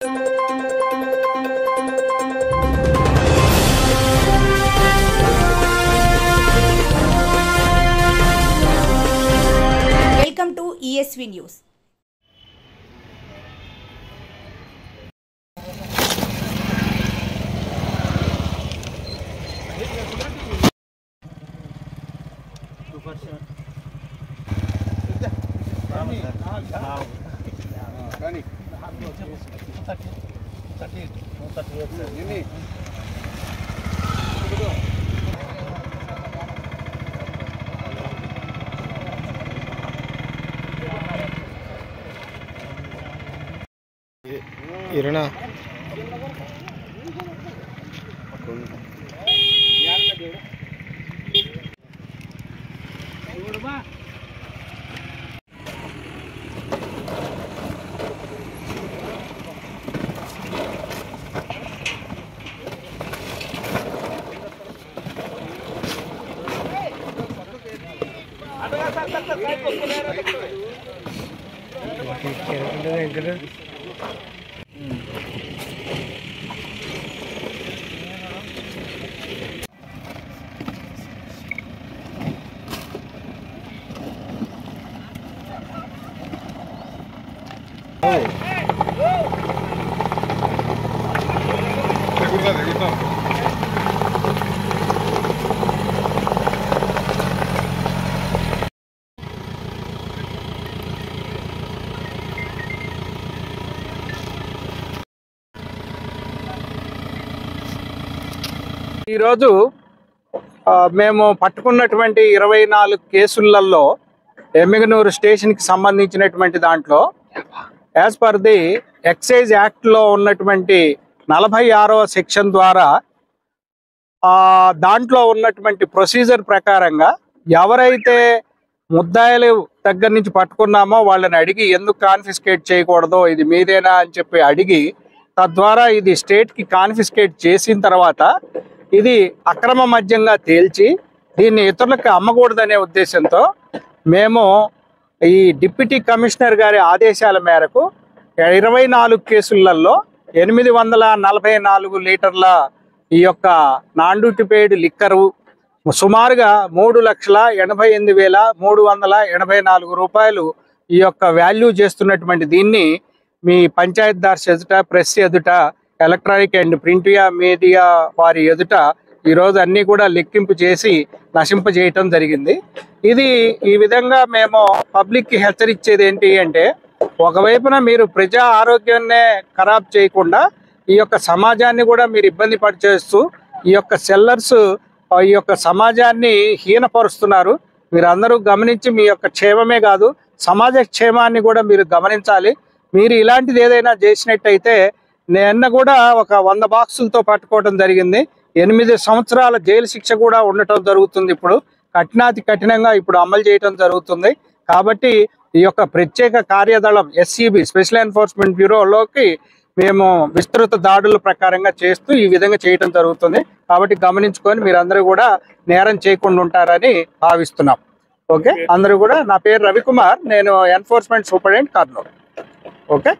Welcome to ESV news. ఇరనా ఈరోజు మేము పట్టుకున్నటువంటి 24 కేసులలో ఎమ్మిగనూరు స్టేషన్కి సంబంధించినటువంటి దాంట్లో యాజ్ పర్ ది ఎక్సైజ్ యాక్ట్లో ఉన్నటువంటి 46వ సెక్షన్ ద్వారా దాంట్లో ఉన్నటువంటి ప్రొసీజర్ ప్రకారంగా ఎవరైతే ముద్దాయిలు దగ్గర నుంచి పట్టుకున్నామో వాళ్ళని అడిగి ఎందుకు కాన్ఫిస్కేట్ చేయకూడదో ఇది మీదేనా అని చెప్పి అడిగి తద్వారా ఇది స్టేట్కి కాన్ఫిస్కేట్ చేసిన తర్వాత ఇది అక్రమ మద్యంగా తేల్చి దీన్ని ఇతరులకు అమ్మకూడదనే ఉద్దేశంతో మేము ఈ డిప్యూటీ కమిషనర్ గారి ఆదేశాల మేరకు 24 కేసులలో 844 లీటర్ల ఈ యొక్క నాన్ డ్యూటీ పెయిడ్ లిక్కరు సుమారుగా 3,88,384 రూపాయలు ఈ యొక్క వాల్యూ చేస్తున్నటువంటి దీన్ని మీ పంచాయత్ ఎదుట, ప్రెస్ ఎదుట, ఎలక్ట్రానిక్ అండ్ ప్రింట్ మీడియా వారి ఎదుట ఈరోజు అన్నీ కూడా లెక్కింపు చేసి నశింపజేయటం జరిగింది. ఇది ఈ విధంగా మేము పబ్లిక్కి హెచ్చరించేది ఏంటి అంటే, ఒకవైపున మీరు ప్రజా ఆరోగ్యాన్నే ఖరాబ్ చేయకుండా ఈ యొక్క సమాజాన్ని కూడా మీరు ఇబ్బంది పడిచేస్తూ ఈ యొక్క సెల్లర్స్ ఈ యొక్క సమాజాన్ని హీనపరుస్తున్నారు. మీరు అందరూ గమనించి మీ యొక్క క్షేమమే కాదు సమాజ క్షేమాన్ని కూడా మీరు గమనించాలి. మీరు ఇలాంటిది ఏదైనా చేసినట్టయితే నిన్న కూడా ఒక 100 బాక్సులతో పట్టుకోవడం జరిగింది. 8 సంవత్సరాల జైలు శిక్ష కూడా ఉండటం జరుగుతుంది. ఇప్పుడు కఠినాతి కఠినంగా ఇప్పుడు అమలు చేయటం జరుగుతుంది. కాబట్టి ఈ యొక్క ప్రత్యేక కార్యదళం SCB స్పెషల్ ఎన్ఫోర్స్మెంట్ బ్యూరోలోకి మేము విస్తృత దాడుల ప్రకారంగా చేస్తూ ఈ విధంగా చేయటం జరుగుతుంది. కాబట్టి గమనించుకొని మీరందరూ కూడా నేరం చేయకుండా ఉంటారని భావిస్తున్నాం. ఓకే, అందరూ కూడా. నా పేరు రవికుమార్, నేను ఎన్ఫోర్స్మెంట్ సూపరింటెండెంట్ కర్నూలు. ఓకే.